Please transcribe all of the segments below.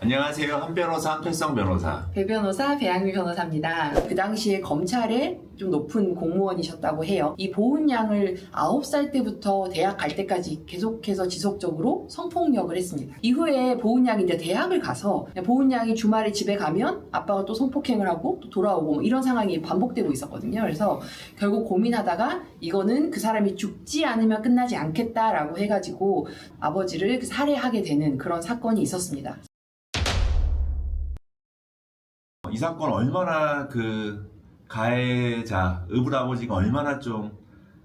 안녕하세요. 한 변호사, 한필성 변호사. 배 변호사 배양미 변호사입니다. 그 당시에 검찰에 좀 높은 공무원이셨다고 해요. 이 보은양을 9살 때부터 대학 갈 때까지 계속해서 지속적으로 성폭력을 했습니다. 이후에 보은양이 이제 대학을 가서 보은양이 주말에 집에 가면 아빠가 또 성폭행을 하고 또 돌아오고 뭐 이런 상황이 반복되고 있었거든요. 그래서 결국 고민하다가 이거는 그 사람이 죽지 않으면 끝나지 않겠다라고 해가지고 아버지를 살해하게 되는 그런 사건이 있었습니다. 이 사건 얼마나 가해자, 의붓 아버지가 얼마나 좀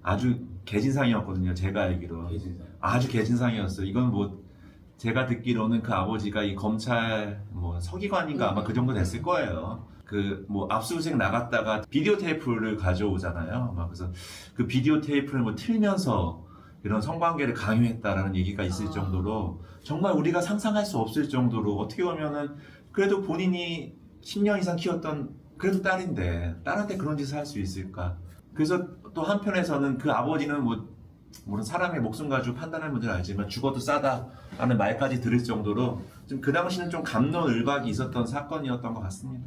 아주 개진상이었거든요. 제가 알기로. 개진상. 아주 개진상이었어요. 이건 뭐 제가 듣기로는 그 아버지가 이 검찰 뭐 서기관인가 아마 그 정도 됐을 거예요. 그 뭐 압수수색 나갔다가 비디오 테이프를 가져오잖아요. 막 그래서 그 비디오 테이프를 뭐 틀면서 이런 성관계를 강요했다라는 얘기가 있을 정도로 정말 우리가 상상할 수 없을 정도로 어떻게 보면은 그래도 본인이 10년 이상 키웠던 그래도 딸인데 딸한테 그런 짓을 할 수 있을까? 그래서 또 한편에서는 그 아버지는 물론 사람의 목숨 가지고 판단할 문제는 알지만 죽어도 싸다라는 말까지 들을 정도로 좀 그 당시는 좀 갑론을박이 있었던 사건이었던 것 같습니다.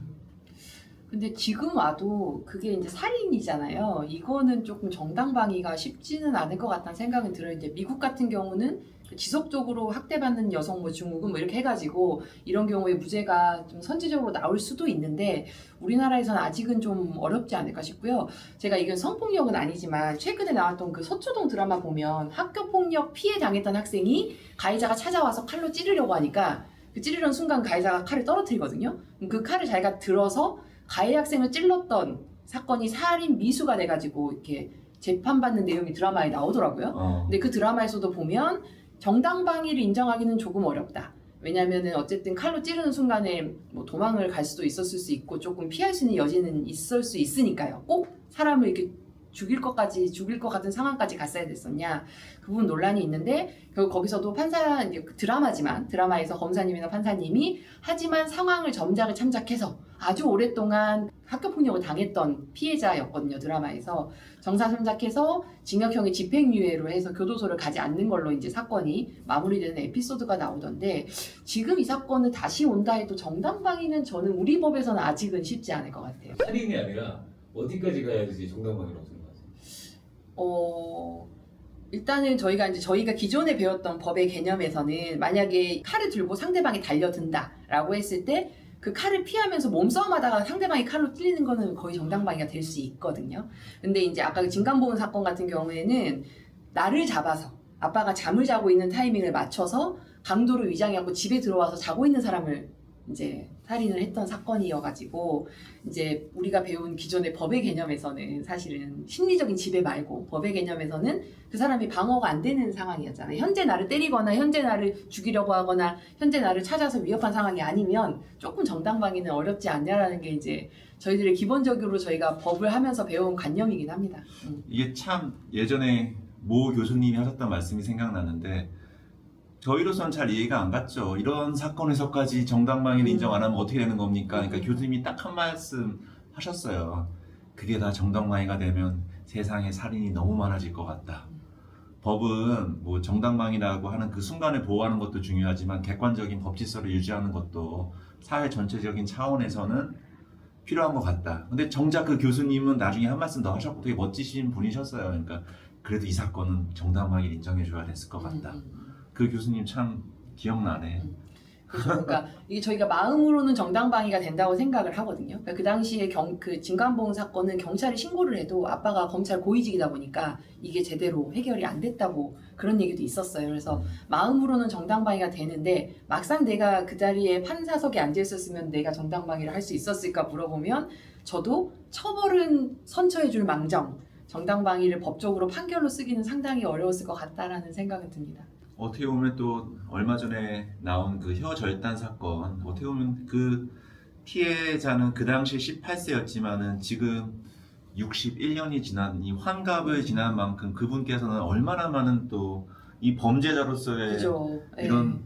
근데 지금 와도 그게 이제 살인이잖아요. 이거는 조금 정당방위가 쉽지는 않을 것 같다는 생각은 들어요. 이제 미국 같은 경우는 지속적으로 학대받는 여성 뭐 중국은 뭐 이렇게 해가지고 이런 경우에 무죄가 좀 선제적으로 나올 수도 있는데 우리나라에서는 아직은 좀 어렵지 않을까 싶고요. 제가 이건 성폭력은 아니지만 최근에 나왔던 그 서초동 드라마 보면 학교폭력 피해 당했던 학생이 가해자가 찾아와서 칼로 찌르려고 하니까 그 찌르는 순간 가해자가 칼을 떨어뜨리거든요. 그 칼을 자기가 들어서 가해 학생을 찔렀던 사건이 살인 미수가 돼가지고 이렇게 재판받는 내용이 드라마에 나오더라고요. 근데 그 드라마에서도 보면 정당방위를 인정하기는 조금 어렵다. 왜냐면은 어쨌든 칼로 찌르는 순간에 뭐 도망을 갈 수도 있었을 수 있고 조금 피할 수 있는 여지는 있을 수 있으니까요. 꼭 사람을 이렇게 죽일 것 같은 상황까지 갔어야 됐었냐. 그 부분 논란이 있는데 결국 거기서도 판사 이제 드라마지만 드라마에서 검사님이나 판사님이 하지만 상황을 점작을 참작해서 아주 오랫동안 학교폭력을 당했던 피해자였거든요. 드라마에서 정사 참작해서 징역형의 집행유예로 해서 교도소를 가지 않는 걸로 이제 사건이 마무리되는 에피소드가 나오던데 지금 이 사건을 다시 온다 해도 정당방위는 저는 우리 법에서는 아직은 쉽지 않을 것 같아요. 살인이 아니라 어디까지 가야지 정당방위라고 생각하세요? 일단은 저희가 기존에 배웠던 법의 개념에서는 만약에 칼을 들고 상대방이 달려든다라고 했을 때 그 칼을 피하면서 몸싸움하다가 상대방이 칼로 찔리는 거는 거의 정당방위가 될 수 있거든요. 근데 이제 아까 그 진간보은 사건 같은 경우에는 나를 잡아서 아빠가 잠을 자고 있는 타이밍을 맞춰서 강도로 위장해갖고 집에 들어와서 자고 있는 사람을 이제 살인을 했던 사건이어가지고 이제 우리가 배운 기존의 법의 개념에서는 사실은 심리적인 지배 말고 법의 개념에서는 그 사람이 방어가 안 되는 상황이었잖아요. 현재 나를 때리거나 현재 나를 죽이려고 하거나 현재 나를 찾아서 위협한 상황이 아니면 조금 정당방위는 어렵지 않냐라는 게 이제 저희들의 기본적으로 저희가 법을 하면서 배운 관념이긴 합니다. 이게 참 예전에 모 교수님이 하셨던 말씀이 생각나는데 저희로서는 잘 이해가 안 갔죠. 이런 사건에서까지 정당방위를 인정 안 하면 어떻게 되는 겁니까? 그러니까 교수님이 딱 한 말씀 하셨어요. 그게 다 정당방위가 되면 세상에 살인이 너무 많아질 것 같다. 법은 뭐 정당방위라고 하는 그 순간을 보호하는 것도 중요하지만 객관적인 법 질서를 유지하는 것도 사회 전체적인 차원에서는 필요한 것 같다. 근데 정작 그 교수님은 나중에 한 말씀 더 하셨고 되게 멋지신 분이셨어요. 그러니까 그래도 이 사건은 정당방위를 인정해줘야 됐을 것 같다. 그 교수님 참 기억나네. 그렇죠. 그러니까 이게 저희가 마음으로는 정당방위가 된다고 생각을 하거든요. 그러니까 그 당시에 그 진간보은 사건은 경찰에 신고를 해도 아빠가 검찰 고위직이다 보니까 이게 제대로 해결이 안 됐다고 그런 얘기도 있었어요. 그래서 마음으로는 정당방위가 되는데 막상 내가 그 자리에 판사석에 앉아 있었으면 내가 정당방위를 할 수 있었을까 물어보면 저도 처벌은 선처해줄 망정 정당방위를 법적으로 판결로 쓰기는 상당히 어려웠을 것 같다라는 생각은 듭니다. 어떻게 보면 또 얼마 전에 나온 그 혀절단 사건, 어떻게 보면 그 피해자는 그 당시 18세였지만은 지금 61년이 지난 이 환갑을 지난 만큼 그분께서는 얼마나 많은 또 이 범죄자로서의 그죠. 이런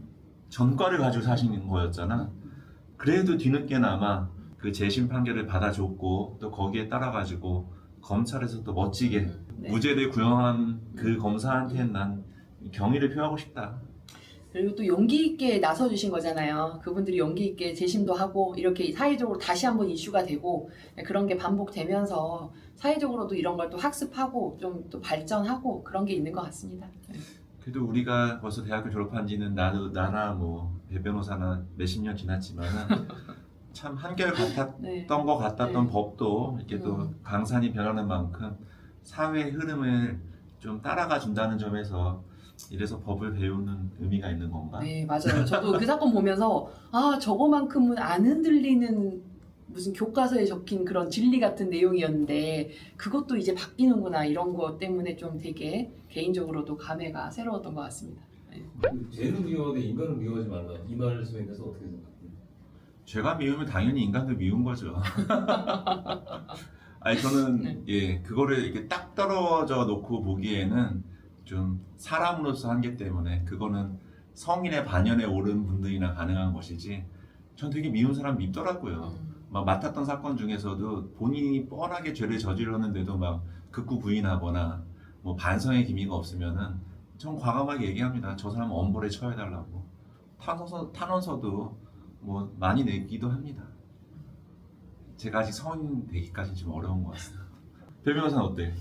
전과를 가지고 사시는 거였잖아. 그래도 뒤늦게나마 그 재심 판결을 받아줬고 또 거기에 따라 가지고 검찰에서 또 멋지게 네. 무죄를 구형한 그 검사한테는 난 경의를 표하고 싶다. 그리고 또 용기 있게 나서주신 거잖아요. 그분들이 용기 있게 재심도 하고 이렇게 사회적으로 다시 한번 이슈가 되고 그런 게 반복되면서 사회적으로도 이런 걸 또 학습하고 좀 또 발전하고 그런 게 있는 것 같습니다. 그래도 우리가 벌써 대학교 졸업한 지는 나나 뭐 배 변호사나 몇십 년 지났지만은 참 한결같았던 네. 것 같았던 네. 법도 이렇게 또 강산이 변하는 만큼 사회의 흐름을 좀 따라가 준다는 점에서 이래서 법을 배우는 의미가 있는 건가? 네, 맞아요. 저도 그 사건 보면서 아, 저거만큼은 안 흔들리는 무슨 교과서에 적힌 그런 진리 같은 내용이었는데 그것도 이제 바뀌는구나 이런 것 때문에 좀 되게 개인적으로도 감회가 새로웠던 것 같습니다. 네. 죄는 미워도 인간은 미워하지 말라. 이 말씀에 대해서 어떻게 생각해요? 죄가 미우면 당연히 인간도 미운 거죠. 아니 저는 예 그거를 이렇게 딱 떨어져 놓고 보기에는 좀 사람으로서 한계 때문에 그거는 성인의 반연에 오른 분들이나 가능한 것이지 전 되게 미운 사람 밉더라고요. 막 맡았던 사건 중에서도 본인이 뻔하게 죄를 저질렀는데도 막 극구 부인하거나 뭐 반성의 기미가 없으면은 전 과감하게 얘기합니다. 저 사람 엄벌에 처해달라고. 탄원서도 뭐 많이 내기도 합니다. 제가 아직 성인 되기까지 좀 어려운 것 같습니다. 배 변호사는 어때?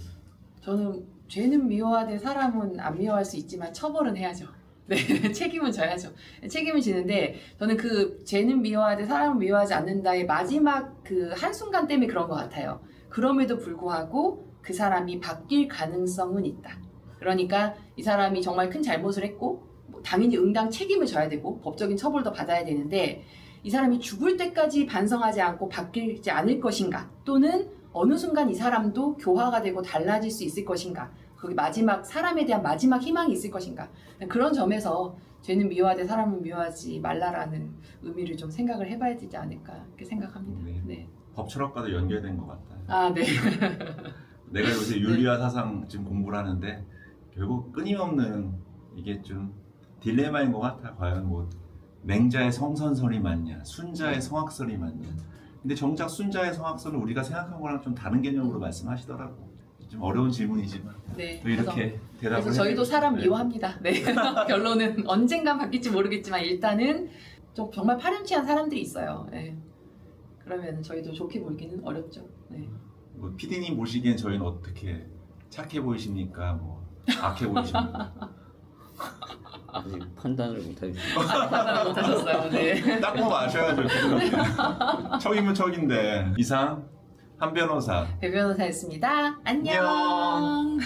저는 죄는 미워하되 사람은 안 미워할 수 있지만 처벌은 해야죠. 네, 책임은 져야죠. 책임을 지는데 저는 그 죄는 미워하되 사람은 미워하지 않는다의 마지막 그 한순간 때문에 그런 것 같아요. 그럼에도 불구하고 그 사람이 바뀔 가능성은 있다. 그러니까 이 사람이 정말 큰 잘못을 했고 뭐 당연히 응당 책임을 져야 되고 법적인 처벌도 받아야 되는데 이 사람이 죽을 때까지 반성하지 않고 바뀌지 않을 것인가 또는 어느 순간 이 사람도 교화가 되고 달라질 수 있을 것인가 거기 마지막 사람에 대한 마지막 희망이 있을 것인가 그런 점에서 죄는 미워하되 사람은 미워하지 말라라는 의미를 좀 생각을 해봐야 되지 않을까 이렇게 생각합니다. 네. 네. 법철학과도 연결된 것 같아요. 아, 네. 내가 요새 윤리와 사상 지금 공부를 하는데 결국 끊임없는 이게 좀 딜레마인 것 같아. 과연 뭐 맹자의 성선설이 맞냐, 순자의 성악설이 맞냐. 근데 정작 순자의 성악설은 우리가 생각한 거랑 좀 다른 개념으로 말씀하시더라고. 좀 어려운 질문이지만 네. 또 이렇게 대답을 그래서 저희도 사람 네. 미워합니다. 네. 결론은 언젠간 바뀔지 모르겠지만 일단은 좀 정말 파렴치한 사람들이 있어요. 네. 그러면 저희도 좋게 보이기는 어렵죠. 네. 뭐 PD님 보시기엔 저희는 어떻게 착해 보이십니까? 뭐 악해 보이십니까? 아직 판단을 못하겠어요. 판단을 못하셨어요. 네. 딱 보고 아셔야죠. 척이면 척인데 이상 한 변호사 배 변호사였습니다. 안녕. 안녕.